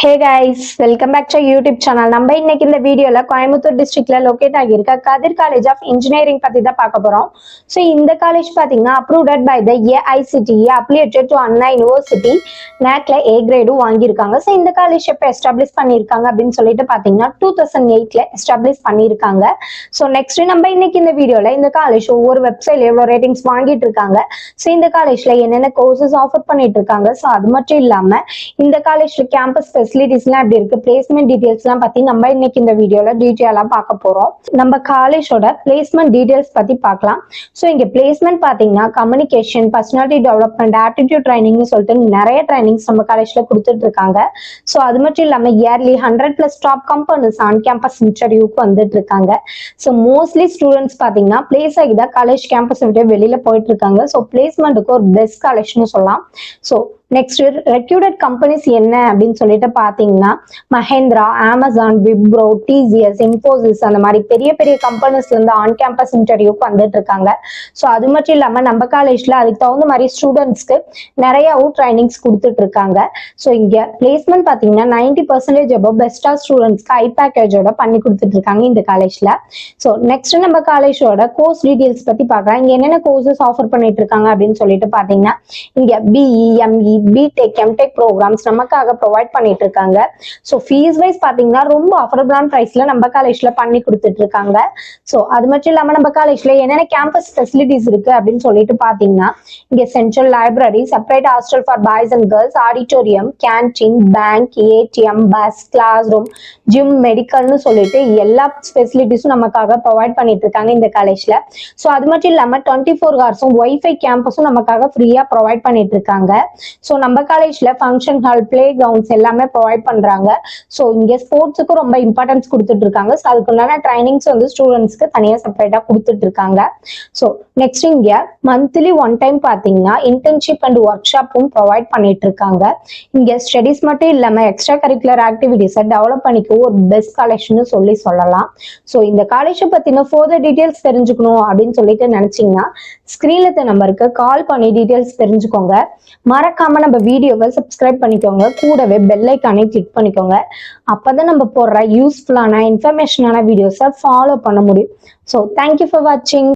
Hey guys, welcome back to YouTube channel. நம்ம இன்னைக்கு இந்த வீடியோல கோயம்புத்தூர் டிஸ்ட்ரிக்ட்ல லொகேட் ஆகியிருக்க கதிர் காலேஜ் ஆஃப் இன்ஜினியரிங் பத்தி தான் பார்க்க போறோம். ஸோ இந்த காலேஜ் பாத்தீங்கன்னா approved by the AICTE affiliated to Anna university NACல A கிரேடும் வாங்கியிருக்காங்க. ஸோ இந்த காலேஜ் எப்போ எஸ்டாப்ளிஷ் பண்ணியிருக்காங்க அப்படின்னு சொல்லிட்டு பாத்தீங்கன்னா 2008ல எஸ்டாப்ளிஷ் பண்ணியிருக்காங்க. ஸோ நெக்ஸ்ட் நம்ம இன்னைக்கு இந்த வீடியோல இந்த காலேஜ் ஒவ்வொரு வெப்சைட்ல எவ்வளவு ரேட்டிங்ஸ் வாங்கிட்டு இருக்காங்க, ஸோ இந்த காலேஜ்ல என்னென்ன கோர்சஸ் ஆஃபர் பண்ணிட்டு இருக்காங்க, ஸோ அது மட்டும் இல்லாம இந்த காலேஜ்ல கேம்பஸ் ஃபெசிலிட்டிஸ்லாம் எப்படி இருக்கு, பிளேஸ்மெண்ட் டீடைல்ஸ்லாம் பத்தி நம்ம இன்னைக்கு இந்த வீடியோல டீடைலா பார்க்க போறோம். நம்ம காலேஜோட பிளேஸ்மெண்ட் டீடைல்ஸ் பத்தி பார்க்கலாம். ஸோ இங்க பிளேஸ்மெண்ட் பாத்தீங்கன்னா கம்யூனிகேஷன், பர்சனாலிட்டி டெவலப்மெண்ட், ஆட்டிடியூட் ட்ரைனிங்னு சொல்லிட்டு நிறைய ட்ரைனிங்ஸ் நம்ம காலேஜ்ல கொடுத்துட்டு இருக்காங்க. ஸோ அது மட்டும் இல்லாம yearly 100+ top companies on campus இன்டர்வியூக்கு வந்துட்டு இருக்காங்க. ஸோ மோஸ்ட்லி ஸ்டூடெண்ட்ஸ் பாத்தீங்கன்னா பிளேஸ் ஆகிதான் காலேஜ் கேம்பஸ் விட்டு வெளியில போயிட்டு இருக்காங்க. ஸோ பிளேஸ்மெண்ட்டுக்கு ஒரு பெஸ்ட் காலேஜ்னு சொல்லலாம். ஸோ நெக்ஸ்ட் ரெக்யூட்டட் கம்பெனிஸ் என்ன அப்படின்னு சொல்லிட்டு பாத்தீங்கன்னா மஹேந்திரா, அமேசான், விப்ரோ, TCS, இன்ஃபோசிஸ் அந்த மாதிரி பெரிய பெரிய கம்பெனிஸ்ல இருந்து ஆன் கேம்பஸ் இன்டர்வியூக்கு வந்துட்டு இருக்காங்க. ஸோ அது மட்டும் இல்லாம நம்ம காலேஜ்ல அதுக்கு தகுந்த மாதிரி ஸ்டூடெண்ட்ஸ்க்கு நிறையவும் ட்ரைனிங்ஸ் கொடுத்துட்டு இருக்காங்க. ஸோ இங்க பிளேஸ்மெண்ட் பாத்தீங்கன்னா 90% அபவ் பெஸ்டா ஸ்டூடெண்ட்ஸ்க்கு ஹை பேக்கேஜோட பண்ணி கொடுத்துட்டு இருக்காங்க இந்த காலேஜ்ல. ஸோ நெக்ஸ்ட் நம்ம காலேஜோட கோர்ஸ் டீடைல்ஸ் பத்தி பார்க்கலாம். இங்க என்னென்ன கோர்சஸ் ஆஃபர் பண்ணிட்டு இருக்காங்க அப்படின்னு சொல்லிட்டு பாத்தீங்கன்னா இங்க BE, ME, BTech, MTech programmes நமக்காக ப்ரொவைட் பண்ணிட்டு இருக்காங்க. ஸோ ஃபீஸ் வைஸ் பாத்தீங்கன்னா ரொம்ப அஃபோர்டபுளான பிரைஸ்ல நம்ம காலேஜ்ல பண்ணி கொடுத்துட்டு இருக்காங்க. ஸோ அது மட்டும் இல்லாம நம்ம காலேஜ்ல என்னென்ன கேம்பஸ் ஃபெசிலிட்டிஸ் இருக்கு அப்படின்னு சொல்லிட்டு பாத்தீங்கன்னா இங்க central library, separate hostel for boys and girls, auditorium, canteen, bank, ATM, bus, class room, gym, மெடிக்கல்னு சொல்லிட்டு எல்லா ஃபெசிலிட்டிஸும் நமக்காக ப்ரொவைட் பண்ணிட்டு இருக்காங்க இந்த காலேஜ்ல. ஸோ அது மட்டும் இல்லாம 24 ஹவர்ஸும் ஒய்ஃபை கேம்பஸும் நமக்காக ஃப்ரீயா ப்ரொவைட் பண்ணிட்டு இருக்காங்க. ஸோ நம்ம காலேஜ்ல ஃபங்க்ஷன் ஹால், பிளே கிரவுண்ட்ஸ் எல்லாமே ப்ரொவைட் பண்றாங்க. ஸோ இங்க ஸ்போர்ட்ஸுக்கு ரொம்ப இம்பார்ட்டன்ஸ் கொடுத்துட்டு இருக்காங்க. ஸோ அதுக்குண்டான ட்ரைனிங்ஸ் வந்து ஸ்டூடெண்ட்ஸ்க்கு தனியா செப்பரேட்டா கொடுத்துட்டு இருக்காங்க. ஸோ நெக்ஸ்ட் இங்க மந்த்லி ஒன் டைம் பாத்தீங்கன்னா இன்டர்ன்ஷிப் அண்ட் ஒர்க் ஷாப்பும் ப்ரொவைட் பண்ணிட்டு இருக்காங்க. இங்க ஸ்டடிஸ் மட்டும் இல்லாம எக்ஸ்ட்ரா கரிக்குலர் ஆக்டிவிட்டிஸை டெவலப் பண்ணிக்க ஒரு பெஸ்ட் காலேஜ்னு சொல்லலாம். ஸோ இந்த காலேஜை பத்தின ஃபர்தர் டீடைல்ஸ் தெரிஞ்சுக்கணும் அப்படின்னு சொல்லிட்டு நினைச்சீங்கன்னா ஸ்கிரீன்ல இருக்க நம்பருக்கு கால் பண்ணி டீடைல்ஸ் தெரிஞ்சுக்கோங்க. மறக்காம நம்ம வீடியோவை சப்ஸ்கிரைப் பண்ணிக்கோங்க, கூடவே பெல் ஐக்கானை கிளிக் பண்ணிக்கோங்க. அப்பதான் நம்ம போடுற யூஸ்ஃபுல்லான இன்ஃபர்மேஷனான வீடியோஸை ஃபாலோ பண்ண முடியும். ஸோ தேங்க்யூ ஃபார் வாட்சிங்.